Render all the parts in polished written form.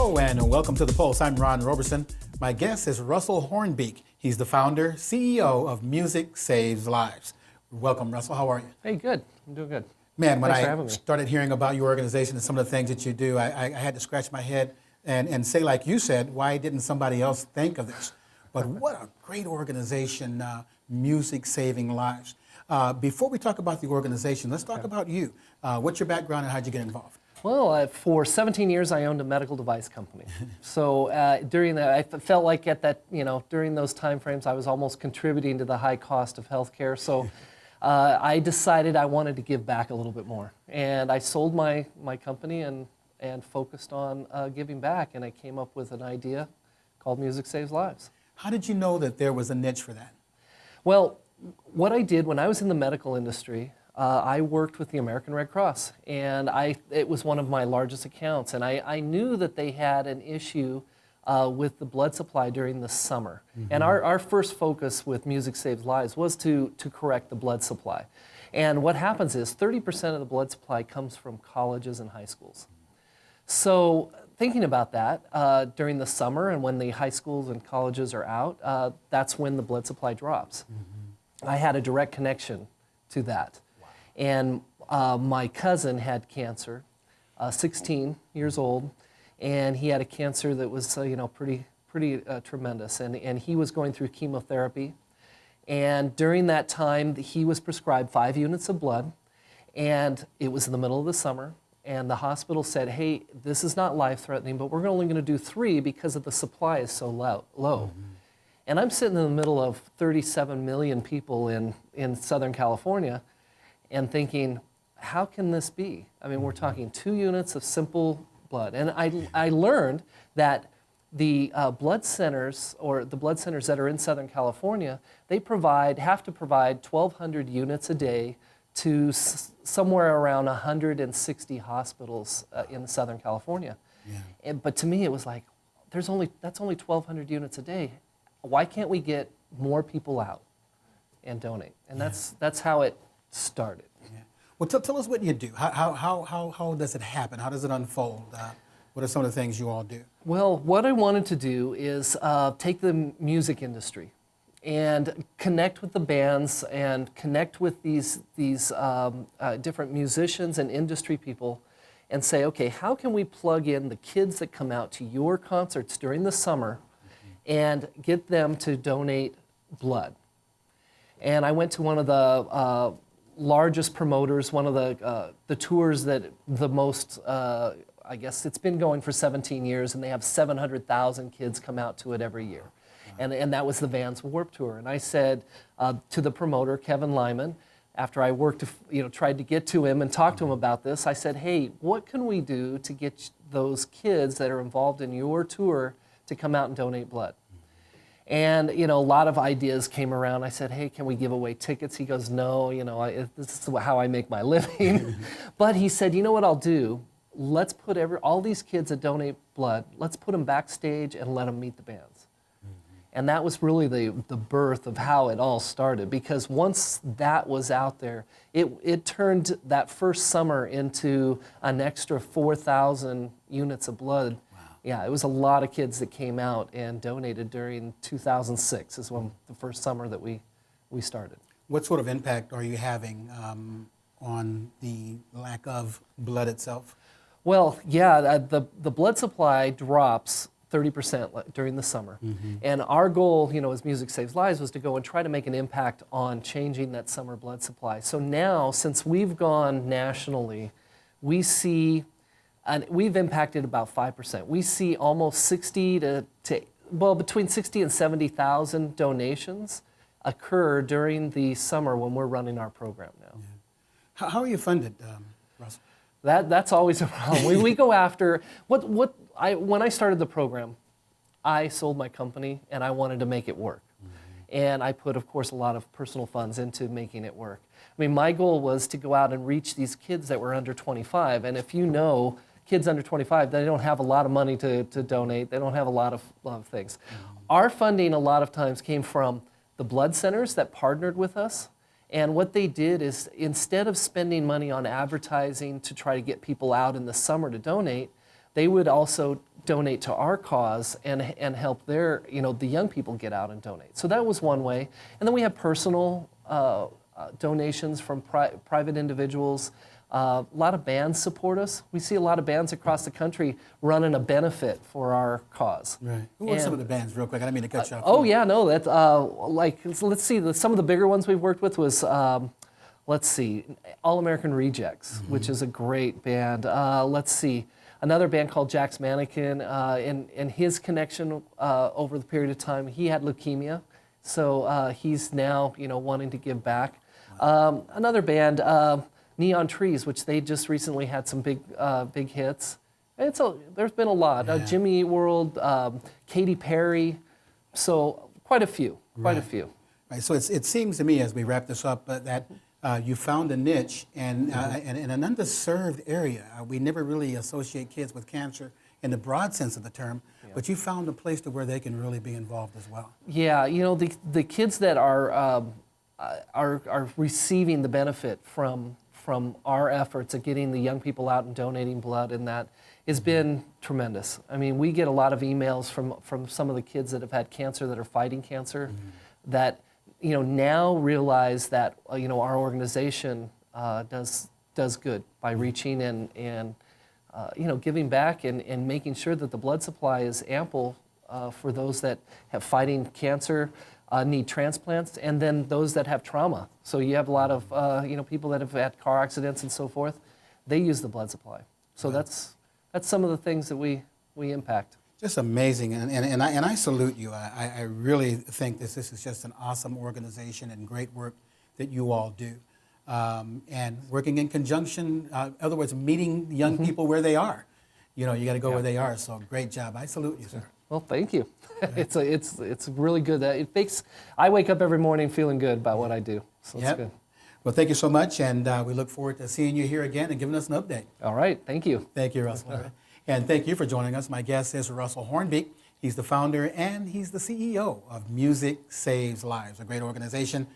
Hello and welcome to The Pulse. I'm Ron Roberson. My guest is Russel Hornbeek. He's the founder, CEO of Music Saves Lives. Welcome, Russel. How are you? Hey, good. I'm doing good. Man, when Thanks for I having me. started hearing about your organization and some of the things that you do, I had to scratch my head and say, like you said, why didn't somebody else think of this? But what a great organization, Music Saving Lives. Before we talk about the organization, let's talk about you. What's your background and how'd you get involved? Well, for 17 years, I owned a medical device company. So during that, I felt like at that, during those time frames, I was almost contributing to the high cost of healthcare. So I decided I wanted to give back a little bit more. And I sold my company and focused on giving back. And I came up with an idea called Music Saves Lives. How did you know that there was a niche for that? Well, what I did when I was in the medical industry, I worked with the American Red Cross, and it was one of my largest accounts, and I knew that they had an issue with the blood supply during the summer. Mm-hmm. And our first focus with Music Saves Lives was to correct the blood supply. And what happens is 30% of the blood supply comes from colleges and high schools. So thinking about that, during the summer and when the high schools and colleges are out, that's when the blood supply drops. Mm-hmm. I had a direct connection to that. And my cousin had cancer, 16 years old, and he had a cancer that was, pretty tremendous. And he was going through chemotherapy. And during that time, he was prescribed 5 units of blood, and it was in the middle of the summer. And the hospital said, hey, this is not life-threatening, but we're only going to do 3 because of the supply is so low. Mm-hmm. And I'm sitting in the middle of 37 million people in Southern California, and thinking, how can this be? I mean, we're talking 2 units of simple blood. And I learned that the blood centers, or the blood centers that are in Southern California, they have to provide 1,200 units a day to somewhere around 160 hospitals in Southern California. Yeah. But to me, it was like, that's only 1,200 units a day. Why can't we get more people out and donate? And that's how it started. Yeah. Well, tell us what you do. How does it happen? How does it unfold? What are some of the things you all do? Well, what I wanted to do is take the music industry and connect with the bands and connect with these different musicians and industry people and say, okay, how can we plug in the kids that come out to your concerts during the summer and get them to donate blood? And I went to one of the largest promoters, one of the tours that the most, I guess it's been going for 17 years, and they have 700,000 kids come out to it every year. Wow. And that was the Vans Warped Tour. And I said to the promoter, Kevin Lyman, after I tried to get to him and talk to him about this, I said, hey, what can we do to get those kids that are involved in your tour to come out and donate blood? And, a lot of ideas came around. I said, hey, can we give away tickets? He goes, no, this is how I make my living. But he said, you know what I'll do? Let's put all these kids that donate blood, let's put them backstage and let them meet the bands. Mm-hmm. And that was really the birth of how it all started, because once that was out there, it turned that first summer into an extra 4,000 units of blood. Yeah, it was a lot of kids that came out and donated during 2006 is when the first summer that we started. What sort of impact are you having on the lack of blood itself? Well, yeah, the blood supply drops 30% during the summer. Mm-hmm. And our goal, as Music Saves Lives, was to go and try to make an impact on changing that summer blood supply. So now, since we've gone nationally, we see... And we've impacted about 5%. We see almost between 60 and 70,000 donations occur during the summer when we're running our program now. Yeah. How are you funded, Russell? That's always a problem. we go after when I started the program, I sold my company and I wanted to make it work. Mm-hmm. And I put, of course, a lot of personal funds into making it work. I mean, my goal was to go out and reach these kids that were under 25. And if kids under 25, they don't have a lot of money to donate. They don't have a lot of things. Mm-hmm. Our funding a lot of times came from the blood centers that partnered with us. And what they did is, instead of spending money on advertising to try to get people out in the summer to donate, they would also donate to our cause and help their, the young people get out and donate. So that was one way. And then we have personal donations from private individuals. A lot of bands support us. We see a lot of bands across the country running a benefit for our cause. Right. Who are some of the bands, real quick? I didn't mean to cut you off. Oh yeah, no, that's let's see. Some of the bigger ones we've worked with was let's see, All American Rejects, which is a great band. Let's see, another band called Jack's Mannequin. And his connection over the period of time, he had leukemia, so he's now wanting to give back. Wow. Another band. Neon Trees, which they just recently had some big hits. There's been a lot. Yeah. Jimmy Eat World, Katy Perry, so quite a few. Right. So it seems to me as we wrap this up that you found a niche and in an underserved area. We never really associate kids with cancer in the broad sense of the term, but you found a place to where they can really be involved as well. Yeah, the kids that are receiving the benefit from our efforts at getting the young people out and donating blood, and that has been tremendous. I mean, we get a lot of emails from some of the kids that have had cancer, that are fighting cancer, that now realize that our organization does good by reaching and giving back and making sure that the blood supply is ample for those that have fighting cancer. Need transplants, and then those that have trauma. So you have a lot of people that have had car accidents and so forth. They use the blood supply. So that's some of the things that we impact. Just amazing, and I salute you. I really think this is just an awesome organization and great work that you all do. And working in conjunction, in other words, meeting young people where they are. You got to go where they are. So great job. I salute you, sir. Well, thank you. It's really good. I wake up every morning feeling good about what I do. So it's good. Well, thank you so much, and we look forward to seeing you here again and giving us an update. All right. Thank you. Thank you, Russell. And thank you for joining us. My guest is Russel Hornbeek. He's the founder and he's the CEO of Music Saves Lives, a great organization.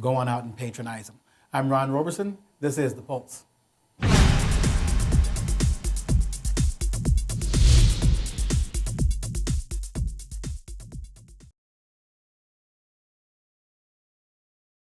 Go on out and patronize them. I'm Ron Roberson. This is The Pulse.